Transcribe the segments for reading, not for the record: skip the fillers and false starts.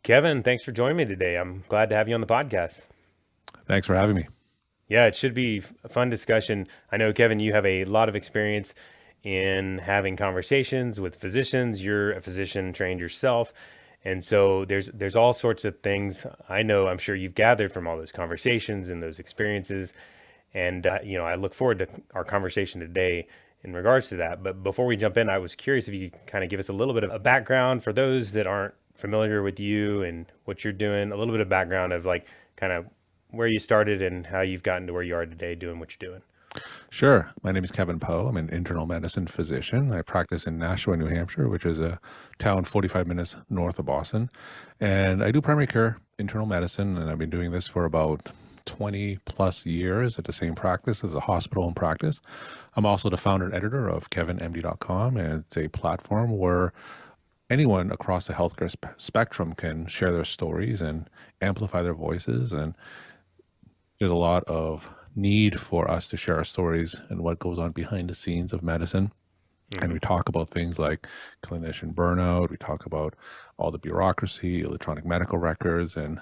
Kevin, thanks for joining me today. I'm glad to have you on the podcast. Thanks for having me. Yeah, it should be a fun discussion. I know, Kevin, you have a lot of experience in having conversations with physicians. You're a physician trained yourself. And so there's all sorts of things I know I'm sure you've gathered from all those conversations and those experiences. And I look forward to our conversation today in regards to that. But before we jump in, I was curious if you could kind of give us a little bit of a background for those that aren't familiar with you and what you're doing, a little bit of background of like kind of where you started and how you've gotten to where you are today doing what you're doing. Sure. My name is Kevin Poe. I'm an internal medicine physician. I practice in Nashua, New Hampshire, which is a town 45 minutes north of Boston. And I do primary care internal medicine, and I've been doing this for about 20 plus years at the same practice as a hospital and practice. I'm also the founder and editor of KevinMD.com, and it's a platform where anyone across the healthcare spectrum can share their stories and amplify their voices. And there's a lot of need for us to share our stories and what goes on behind the scenes of medicine. And we talk about things like clinician burnout. We talk about all the bureaucracy, electronic medical records, and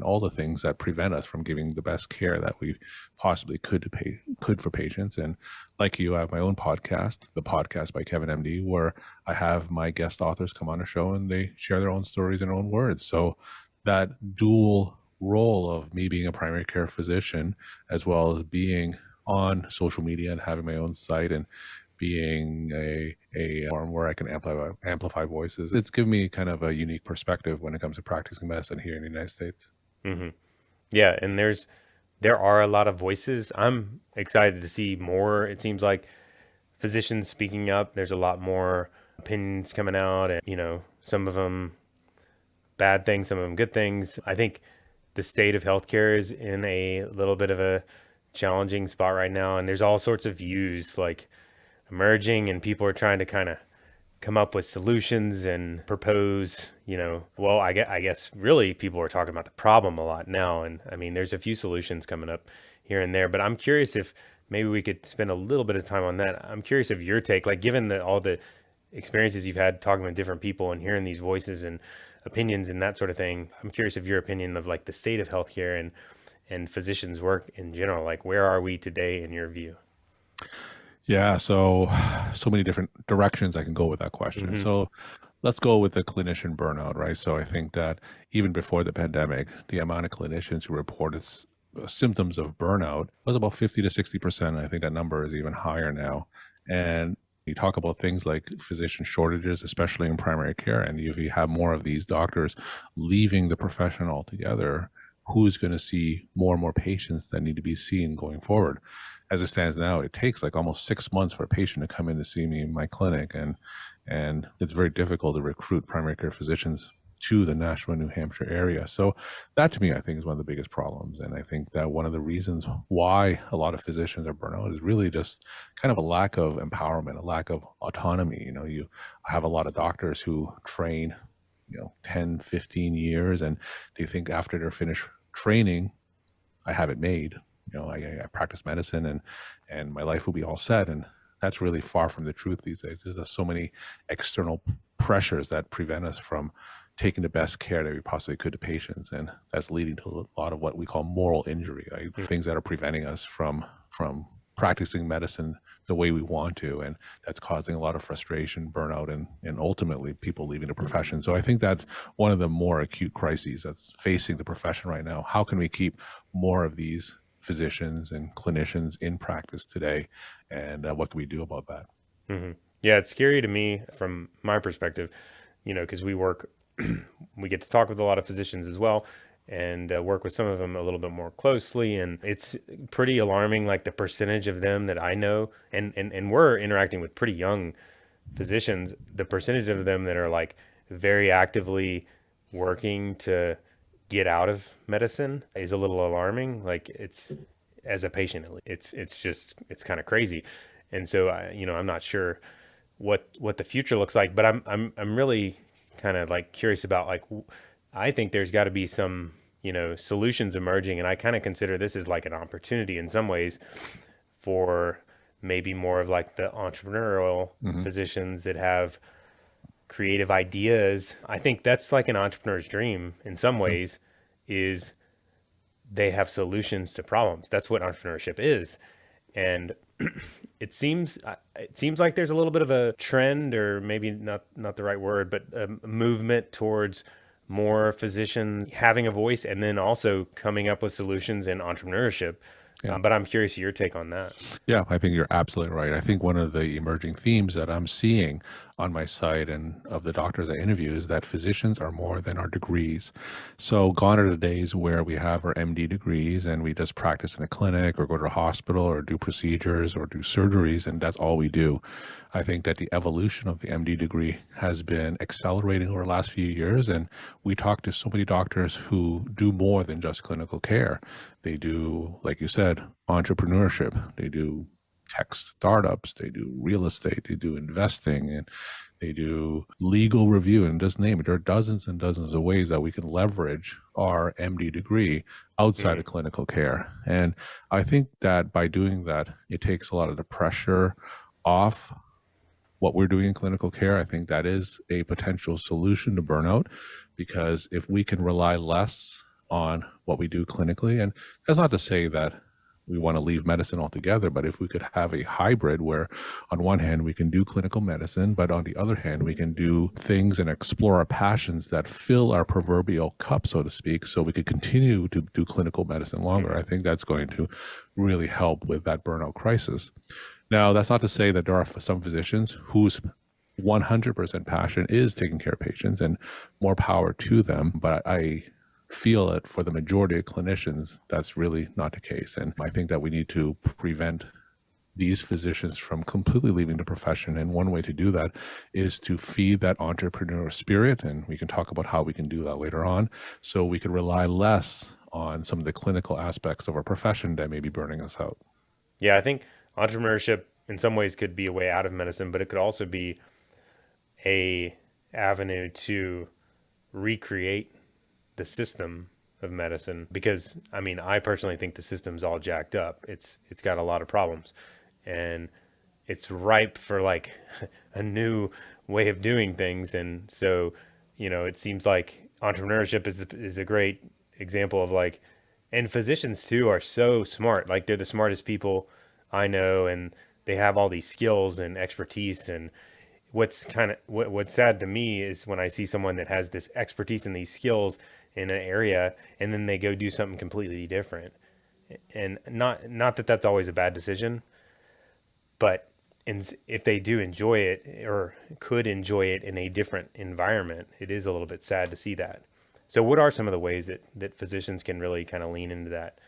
all the things that prevent us from giving the best care that we possibly could for patients. And like you, I have my own podcast, the podcast by Kevin MD, where I have my guest authors come on the show and they share their own stories in their own words. So that dual role of me being a primary care physician, as well as being on social media and having my own site and being a forum where I can amplify voices. It's given me kind of a unique perspective when it comes to practicing medicine here in the United States. Mm-hmm. Yeah, and there are a lot of voices. I'm excited to see more. It seems like physicians speaking up. There's a lot more opinions coming out, and some of them bad things, some of them good things. I think the state of healthcare is in a little bit of a challenging spot right now, and there's all sorts of views like emerging, and people are trying to kind of come up with solutions and propose, well, I guess really people are talking about the problem a lot now. And I mean, there's a few solutions coming up here and there, but I'm curious if maybe we could spend a little bit of time on that. I'm curious of your take, like given all the experiences you've had talking with different people and hearing these voices and opinions and that sort of thing. I'm curious of your opinion of like the state of healthcare and physicians' work in general. Like, where are we today in your view? Yeah, so many different directions I can go with that question. Mm-hmm. So let's go with the clinician burnout, right? So I think that even before the pandemic, the amount of clinicians who reported symptoms of burnout was about 50 to 60%. I think that number is even higher now. And you talk about things like physician shortages, especially in primary care, and if you have more of these doctors leaving the profession altogether, who's going to see more and more patients that need to be seen going forward? As it stands now, it takes like almost 6 months for a patient to come in to see me in my clinic, and it's very difficult to recruit primary care physicians to the Nashua, New Hampshire area. So that to me, I think, is one of the biggest problems. And I think that one of the reasons why a lot of physicians are burnt out is really just kind of a lack of empowerment, a lack of autonomy. You have a lot of doctors who train, 10, 15 years, and they think after they're finished training, I have it made. I practice medicine and my life will be all set. And that's really far from the truth these days. There's so many external pressures that prevent us from taking the best care that we possibly could to patients. And that's leading to a lot of what we call moral injury, right? Mm-hmm. Things that are preventing us from practicing medicine the way we want to. And that's causing a lot of frustration, burnout, and ultimately people leaving the profession. So I think that's one of the more acute crises that's facing the profession right now. How can we keep more of these physicians and clinicians in practice today, and what can we do about that? Mm-hmm. Yeah, it's scary to me from my perspective, because we get to talk with a lot of physicians as well, and work with some of them a little bit more closely. And it's pretty alarming, like the percentage of them that I know, and we're interacting with pretty young physicians, the percentage of them that are like very actively working to get out of medicine is a little alarming. Like it's, as a patient, at least, it's kind of crazy. And so I'm not sure what the future looks like, but I'm really kind of like curious about like I think there's got to be some solutions emerging, and I kind of consider this as like an opportunity in some ways for maybe more of like the entrepreneurial Hmm. physicians that have creative ideas. I think that's like an entrepreneur's dream in some ways, is they have solutions to problems. That's what entrepreneurship is. And it seems like there's a little bit of a trend, or maybe not the right word, but a movement towards more physicians having a voice and then also coming up with solutions in entrepreneurship. Yeah. But I'm curious your take on that. Yeah, I think you're absolutely right. I think one of the emerging themes that I'm seeing on my site and of the doctors I interview is that physicians are more than our degrees. So gone are the days where we have our MD degrees and we just practice in a clinic or go to a hospital or do procedures or do surgeries, and that's all we do. I think that the evolution of the MD degree has been accelerating over the last few years, and we talk to so many doctors who do more than just clinical care. They do, like you said, entrepreneurship. They do tech startups. They do real estate. They do investing, and they do legal review, and just name it. There are dozens and dozens of ways that we can leverage our MD degree outside of clinical care. And I think that by doing that, it takes a lot of the pressure off what we're doing in clinical care. I think that is a potential solution to burnout, because if we can rely less on what we do clinically, and that's not to say that we want to leave medicine altogether, but if we could have a hybrid where on one hand we can do clinical medicine, but on the other hand we can do things and explore our passions that fill our proverbial cup, so to speak, so we could continue to do clinical medicine longer, I think that's going to really help with that burnout crisis. Now, that's not to say that there are some physicians whose 100% passion is taking care of patients, and more power to them. But I feel that for the majority of clinicians, that's really not the case. And I think that we need to prevent these physicians from completely leaving the profession. And one way to do that is to feed that entrepreneurial spirit. And we can talk about how we can do that later on. So we could rely less on some of the clinical aspects of our profession that may be burning us out. Yeah, I think entrepreneurship in some ways could be a way out of medicine, but it could also be a avenue to recreate the system of medicine. Because I mean, I personally think the system's all jacked up. It's got a lot of problems, and it's ripe for like a new way of doing things. And so, it seems like entrepreneurship is a great example of like, and physicians too are so smart. Like they're the smartest people I know, and they have all these skills and expertise. And what's sad to me is when I see someone that has this expertise and these skills in an area, and then they go do something completely different. And not that that's always a bad decision, but if they do enjoy it or could enjoy it in a different environment, it is a little bit sad to see that. So what are some of the ways that physicians can really kind of lean into that?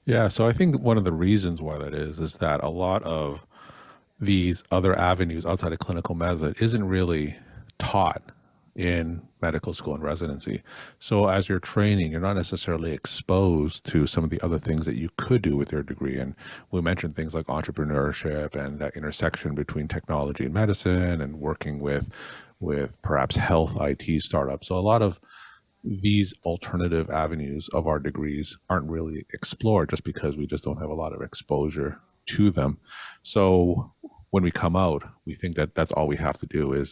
Yeah, so I think one of the reasons why that is that a lot of these other avenues outside of clinical medicine isn't really taught in medical school and residency. So as you're training, you're not necessarily exposed to some of the other things that you could do with your degree. And we mentioned things like entrepreneurship and that intersection between technology and medicine, and working with perhaps health IT startups. So a lot of these alternative avenues of our degrees aren't really explored, just because we just don't have a lot of exposure to them. So when we come out, we think that that's all we have to do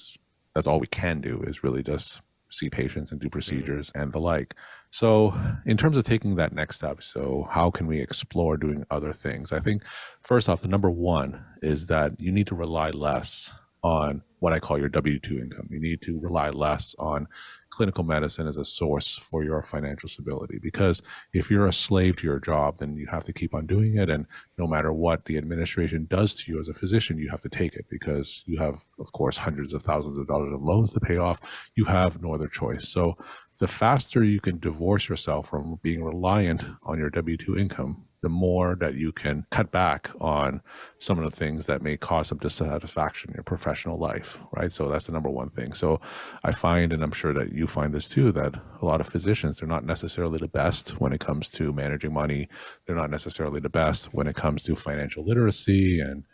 that's all we can do is really just see patients and do procedures and the like. So in terms of taking that next step, so how can we explore doing other things? I think first off, the number one is that you need to rely less on what I call your W-2 income. You need to rely less on clinical medicine as a source for your financial stability, because if you're a slave to your job, then you have to keep on doing it. And no matter what the administration does to you as a physician, you have to take it, because you have, of course, hundreds of thousands of dollars of loans to pay off. You have no other choice. So the faster you can divorce yourself from being reliant on your W-2 income, the more that you can cut back on some of the things that may cause some dissatisfaction in your professional life, right? So that's the number one thing. So I find, and I'm sure that you find this too, that a lot of physicians, they're not necessarily the best when it comes to managing money. They're not necessarily the best when it comes to financial literacy and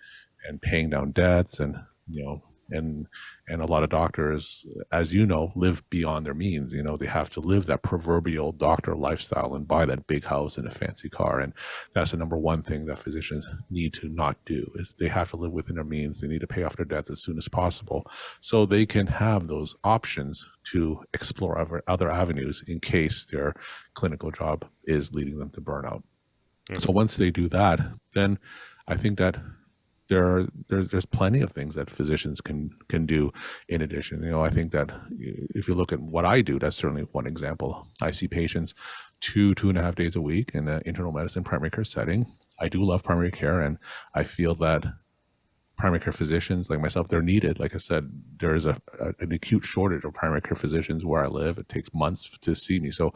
paying down debts and, And a lot of doctors, as you know, live beyond their means. They have to live that proverbial doctor lifestyle and buy that big house and a fancy car. And that's the number one thing that physicians need to not do, is they have to live within their means. They need to pay off their debts as soon as possible so they can have those options to explore other avenues in case their clinical job is leading them to burnout. So once they do that, then I think that there's plenty of things that physicians can do in addition. I think that if you look at what I do, that's certainly one example. I see patients 2.5 days a week in an internal medicine primary care setting. I do love primary care, and I feel that primary care physicians like myself, they're needed. Like I said, there is an acute shortage of primary care physicians where I live. It takes months to see me. So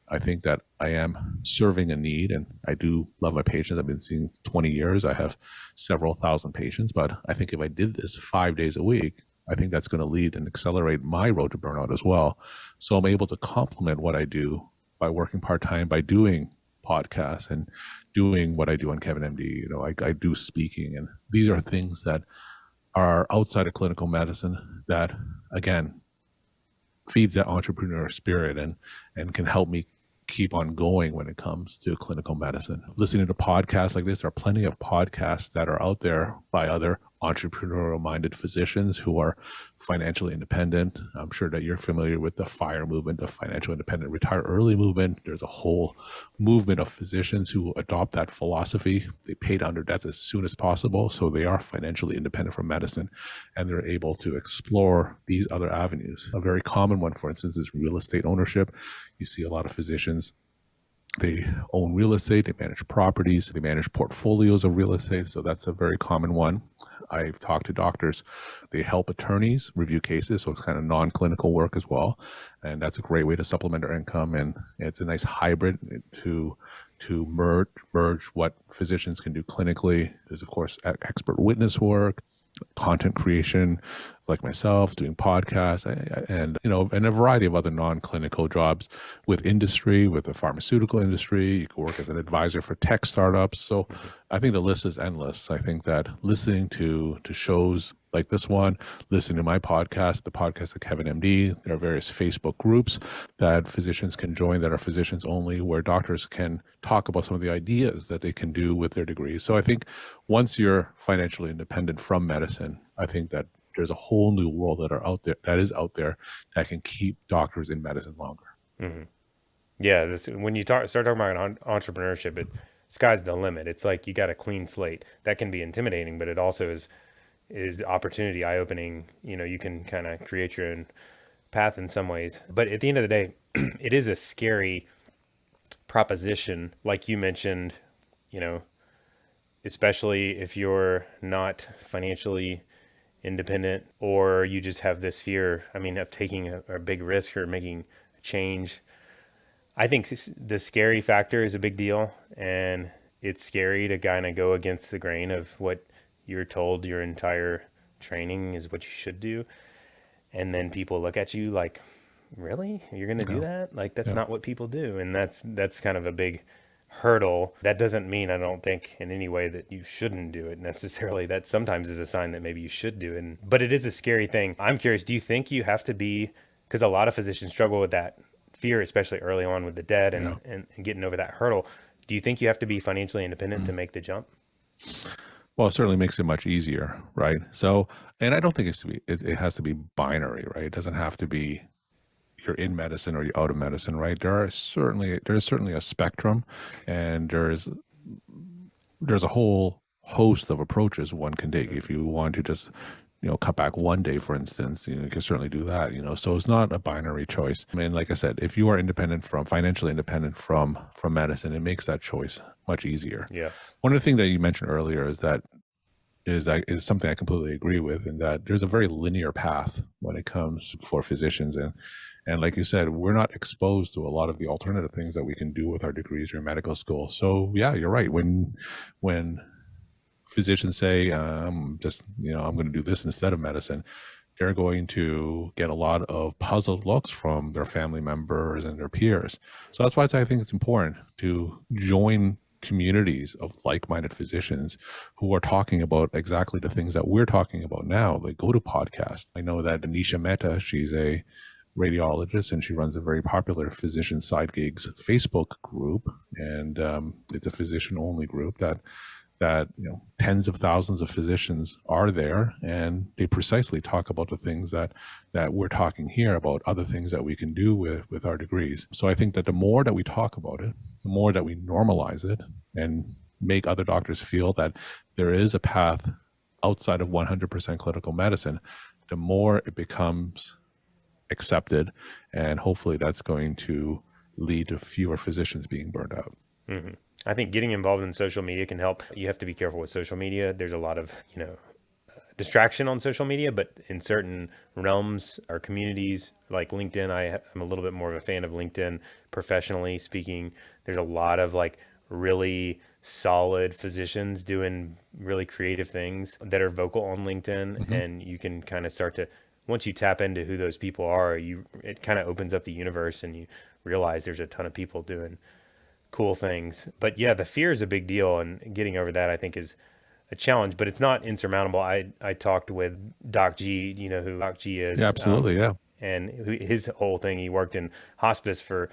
I think that I am serving a need, and I do love my patients. I've been seeing 20 years. I have several thousand patients, but I think if I did this 5 days a week, I think that's going to lead and accelerate my road to burnout as well. So I'm able to complement what I do by working part-time, by doing podcasts and doing what I do on KevinMD. I do speaking, and these are things that are outside of clinical medicine that, again, feeds that entrepreneurial spirit and can help me keep on going when it comes to clinical medicine. Listening to podcasts like this, there are plenty of podcasts that are out there by other entrepreneurial minded physicians who are financially independent. I'm sure that you're familiar with the FIRE movement, the financial independent retire early movement. There's a whole movement of physicians who adopt that philosophy. They pay down their debts as soon as possible, so they are financially independent from medicine, and they're able to explore these other avenues. A very common one, for instance, is real estate ownership. You see a lot of physicians, they own real estate, they manage properties, they manage portfolios of real estate. So that's a very common one. I've talked to doctors, they help attorneys review cases. So it's kind of non-clinical work as well. And that's a great way to supplement their income. And it's a nice hybrid to merge what physicians can do clinically. There's, of course, expert witness work, content creation, like myself, doing podcasts, and a variety of other non-clinical jobs with industry, with the pharmaceutical industry. You can work as an advisor for tech startups. So I think the list is endless. I think that listening to shows like this one, listening to my podcast, the podcast of KevinMD, there are various Facebook groups that physicians can join that are physicians only, where doctors can talk about some of the ideas that they can do with their degrees. So I think once you're financially independent from medicine, I think that there's a whole new world that is out there that can keep doctors in medicine longer. Mm-hmm. Yeah, when you start talking about entrepreneurship, sky's the limit. It's like you got a clean slate. That can be intimidating, but it also is opportunity, eye-opening. You can kind of create your own path in some ways. But at the end of the day, it is a scary proposition, like you mentioned, especially if you're not financially independent, or you just have this fear, of taking a big risk or making a change. I think the scary factor is a big deal, and it's scary to kind of go against the grain of what you're told your entire training is what you should do. And then people look at you like, really? You're going to do that? Like, that's not what people do. And that's kind of a big hurdle. That doesn't mean, I don't think in any way, that you shouldn't do it necessarily. That sometimes is a sign that maybe you should do it. But it is a scary thing. I'm curious, do you think you have to be, because a lot of physicians struggle with that fear, especially early on with the debt and getting over that hurdle. Do you think you have to be financially independent to make the jump? Well, it certainly makes it much easier, right? So, and I don't think it has to be binary, right? It doesn't have to be you're in medicine or you're out of medicine, right? There's certainly a spectrum, and there's a whole host of approaches one can take. If you want to just cut back one day, for instance, you can certainly do that, so it's not a binary choice. Like I said, if you are financially independent from medicine, it makes that choice much easier. Yeah. One of the things that you mentioned earlier is something I completely agree with, in that there's a very linear path when it comes for physicians. And like you said, we're not exposed to a lot of the alternative things that we can do with our degrees or medical school. So yeah, you're right. When physicians say, I'm going to do this instead of medicine, they're going to get a lot of puzzled looks from their family members and their peers. So that's why I think it's important to join communities of like-minded physicians who are talking about exactly the things that we're talking about now. Like, go to podcasts. I know that Anisha Mehta, she's a radiologist, and she runs a very popular physician side gigs Facebook group, and it's a physician only group that tens of thousands of physicians are there, and they precisely talk about the things that we're talking here about, other things that we can do with our degrees. So I think that the more that we talk about it, the more that we normalize it and make other doctors feel that there is a path outside of 100% clinical medicine, the more it becomes accepted, and hopefully that's going to lead to fewer physicians being burned out. Mm-hmm. I think getting involved in social media can help. You have to be careful with social media. There's a lot of, distraction on social media, but in certain realms or communities like LinkedIn, I'm a little bit more of a fan of LinkedIn professionally speaking. There's a lot of like really solid physicians doing really creative things that are vocal on LinkedIn. And you can kind of start to, once you tap into who those people are, it kind of opens up the universe, and you realize there's a ton of people doing cool things. But yeah, the fear is a big deal, and getting over that I think is a challenge, but it's not insurmountable. I talked with Doc G, you know who Doc G is? Yeah, absolutely. Yeah. And his whole thing, he worked in hospice for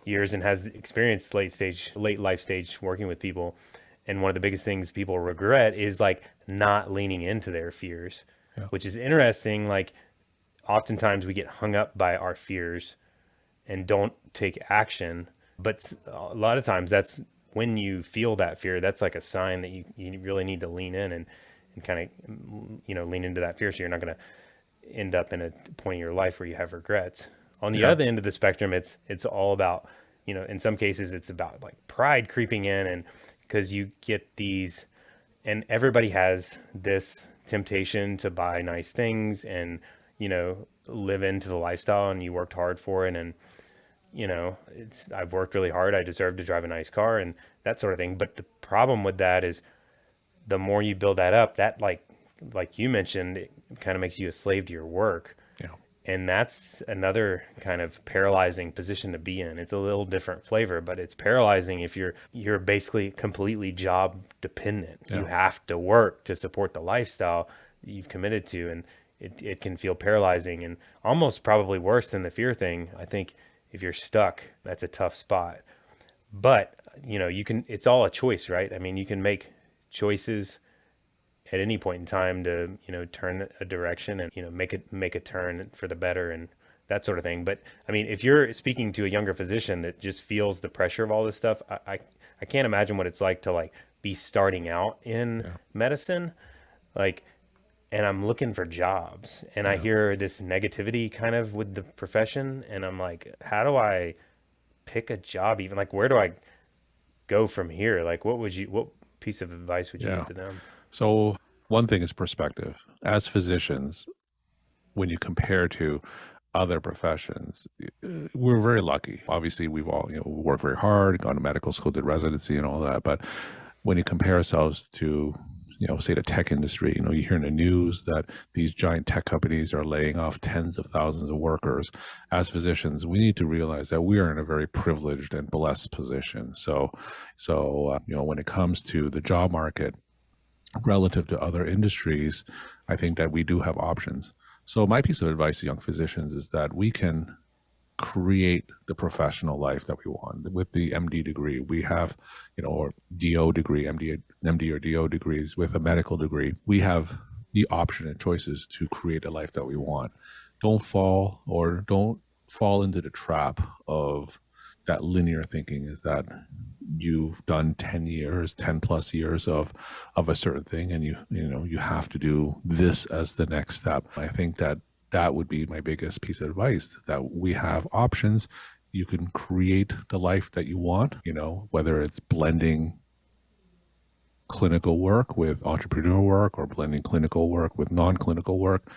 years and has experienced late life stage working with people. And one of the biggest things people regret is like not leaning into their fears, which is interesting. Like oftentimes we get hung up by our fears and don't take action. But a lot of times that's when you feel that fear, that's like a sign that you really need to lean in and kind of, lean into that fear. So you're not going to end up in a point in your life where you have regrets. On the other end of the spectrum, it's all about, in some cases it's about like pride creeping in, and because you get these, and everybody has this temptation to buy nice things and, live into the lifestyle, and you worked hard for it. And I've worked really hard. I deserve to drive a nice car and that sort of thing. But the problem with that is the more you build that up, that like you mentioned, it kind of makes you a slave to your work. Yeah. And that's another kind of paralyzing position to be in. It's a little different flavor, but it's paralyzing if you're basically completely job dependent. Yeah. You have to work to support the lifestyle that you've committed to. And it can feel paralyzing, and almost probably worse than the fear thing. I think if you're stuck, that's a tough spot. But, it's all a choice, right? I mean, you can make choices at any point in time to, turn a direction and, make a turn for the better and that sort of thing. But I mean, if you're speaking to a younger physician that just feels the pressure of all this stuff, I can't imagine what it's like to like be starting out in medicine. Like, and I'm looking for jobs, and I hear this negativity kind of with the profession, and I'm like, how do I pick a job? Even like, where do I go from here? Like, what piece of advice would you give to them? So one thing is perspective. As physicians, when you compare to other professions, we're very lucky. Obviously, we've all worked very hard, gone to medical school, did residency and all that. But when you compare ourselves to say the tech industry, you hear in the news that these giant tech companies are laying off tens of thousands of workers. As physicians, we need to realize that we are in a very privileged and blessed position. So when it comes to the job market relative to other industries, I think that we do have options. So my piece of advice to young physicians is that we can create the professional life that we want. With the MD degree, we have, or DO degree, MD or DO degrees. With a medical degree, we have the option and choices to create a life that we want. Don't fall into the trap of that linear thinking, is that you've done 10 plus years of a certain thing, and you have to do this as the next step. I think that would be my biggest piece of advice, that we have options. You can create the life that you want, whether it's blending clinical work with entrepreneurial work or blending clinical work with non-clinical work.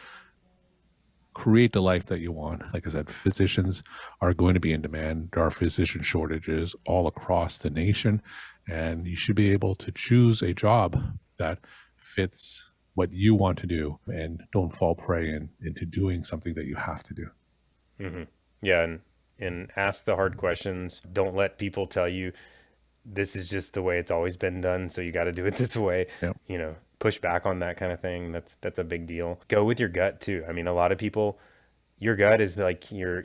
Create the life that you want. Like I said, physicians are going to be in demand. There are physician shortages all across the nation, and you should be able to choose a job that fits what you want to do, and don't fall prey into doing something that you have to do. Mm-hmm. Yeah. And ask the hard questions. Don't let people tell you this is just the way it's always been done, so you got to do it this way, Yeah. push back on that kind of thing. That's a big deal. Go with your gut too. I mean, a lot of people, your gut is like your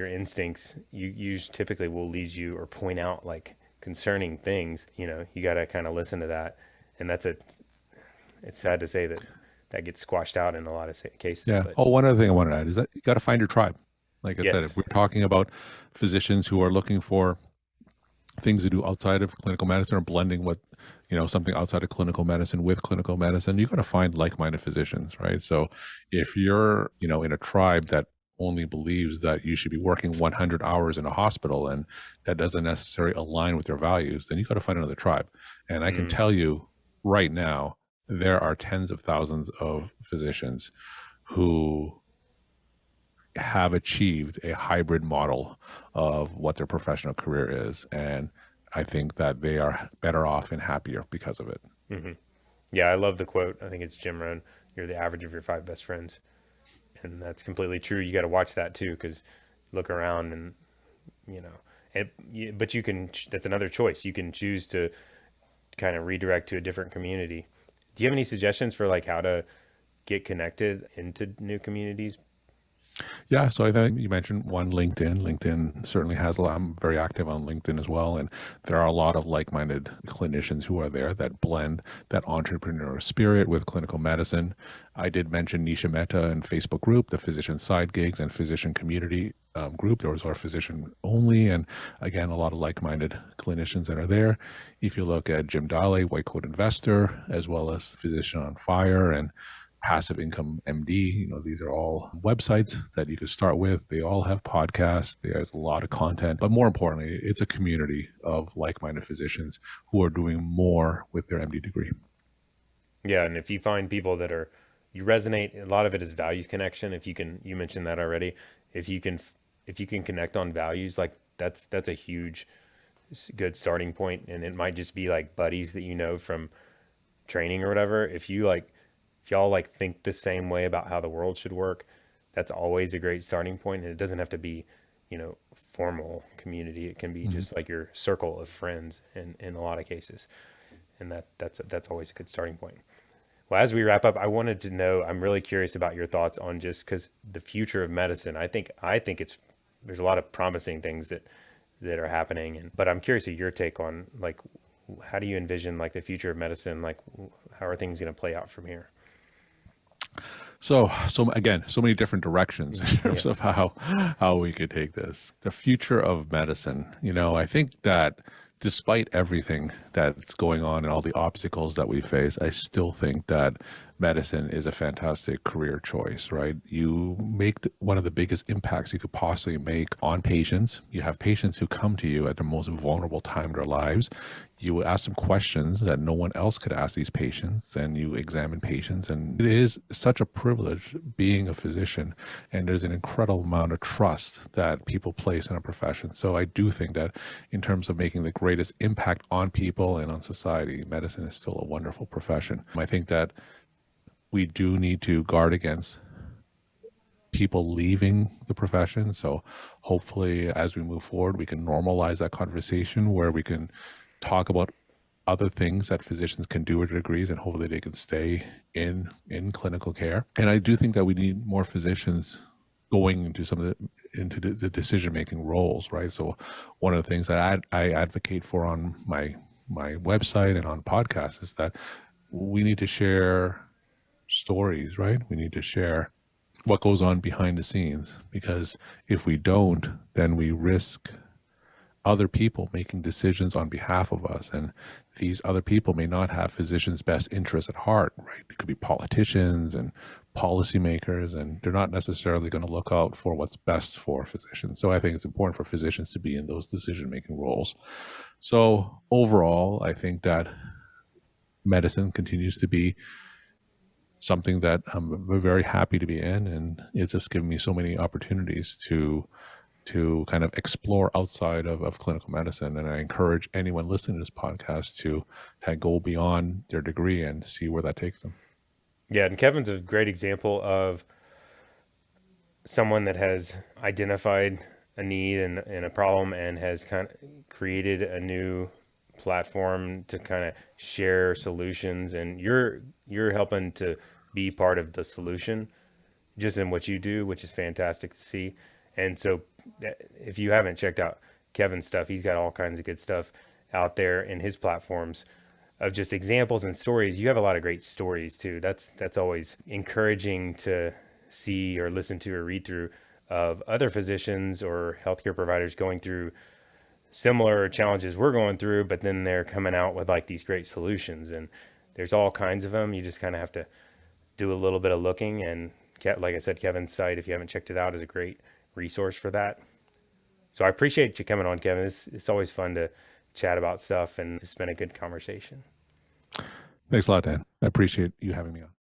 instincts. You typically will lead you or point out like concerning things. You got to kind of listen to that, and it's sad to say that that gets squashed out in a lot of cases, Yeah. but Oh, one other thing I wanted to add is that you got to find your tribe. Like I said, if yes. we're talking about physicians who are looking for things to do outside of clinical medicine or blending with, something outside of clinical medicine with clinical medicine, you got to find like-minded physicians, right? So if you're, in a tribe that only believes that you should be working 100 hours in a hospital and that doesn't necessarily align with your values, then you got to find another tribe. And I can Mm, tell you right now, there are tens of thousands of physicians who have achieved a hybrid model of what their professional career is. And I think that they are better off and happier because of it. hmm Yeah, I love the quote. I think it's Jim Rohn. You're the average of your five best friends, and that's completely true. You got to watch that too, because look around and you know, but you can. That's another choice. You can choose to kind of redirect to a different community. Do you have any suggestions for like how to get connected into new communities? Yeah, so I think you mentioned one LinkedIn. LinkedIn certainly has a lot. I'm very active on LinkedIn as well, and there are a lot of like-minded clinicians who are there that blend that entrepreneurial spirit with clinical medicine. I did mention Nisha Mehta and Facebook group, the physician side gigs and physician community group. Those are physician only, and again, a lot of like-minded clinicians that are there. If you look at Jim Dahle, White Coat Investor, as well as Physician on Fire and Passive Income MD. These are all websites that you could start with. They all have podcasts. There's a lot of content, but more importantly, it's a community of like-minded physicians who are doing more with their MD degree. Yeah, and if you find people that are you resonate, a lot of it is values connection. If you can, you mentioned that already. If you can, if you can connect on values, like that's a huge, good starting point, and it might just be like buddies that you know from training or whatever. If y'all like think the same way about how the world should work, that's always a great starting point. And it doesn't have to be, formal community. It can be Mhm. just like your circle of friends in a lot of cases. And that's always a good starting point. Well, as we wrap up, I wanted to know, I'm really curious about your thoughts on just because the future of medicine, I think it's, there's a lot of promising things that are happening. But I'm curious of your take on like, how do you envision like the future of medicine? Like, how are things going to play out from here? So again, so many different directions in Yeah. terms of how we could take this. The future of medicine. I think that despite everything that's going on and all the obstacles that we face, I still think that medicine is a fantastic career choice, right? You make one of the biggest impacts you could possibly make on patients. You have patients who come to you at the most vulnerable time in their lives. You ask them questions that no one else could ask these patients, and you examine patients. And it is such a privilege being a physician, and there's an incredible amount of trust that people place in a profession. So I do think that in terms of making the greatest impact on people and on society, medicine is still a wonderful profession. I think that we do need to guard against people leaving the profession. So hopefully, as we move forward, we can normalize that conversation where we can talk about other things that physicians can do with their degrees, and hopefully they can stay in clinical care. And I do think that we need more physicians going into some of the decision making roles, right? So one of the things that I advocate for on my website and on podcasts is that we need to share stories, right? We need to share what goes on behind the scenes, because if we don't, then we risk other people making decisions on behalf of us. And these other people may not have physicians' best interests at heart, right? It could be politicians and policymakers, and they're not necessarily going to look out for what's best for physicians. So I think it's important for physicians to be in those decision-making roles. So overall, I think that medicine continues to be something that I'm very happy to be in, and it's just given me so many opportunities to kind of explore outside of clinical medicine. And I encourage anyone listening to this podcast to go beyond their degree and see where that takes them. Yeah. And Kevin's a great example of someone that has identified a need and a problem and has kind of created a new platform to kind of share solutions, and you're helping to be part of the solution just in what you do, which is fantastic to see. And so if you haven't checked out Kevin's stuff, he's got all kinds of good stuff out there in his platforms of just examples and stories. You have a lot of great stories too. That's always encouraging to see or listen to or read through of other physicians or healthcare providers going through similar challenges we're going through, but then they're coming out with like these great solutions. And there's all kinds of them. You just kind of have to do a little bit of looking. And like I said, Kevin's site, if you haven't checked it out, is a great resource for that. So I appreciate you coming on, Kevin. It's always fun to chat about stuff, and it's been a good conversation. Thanks a lot, Dan. I appreciate you having me on.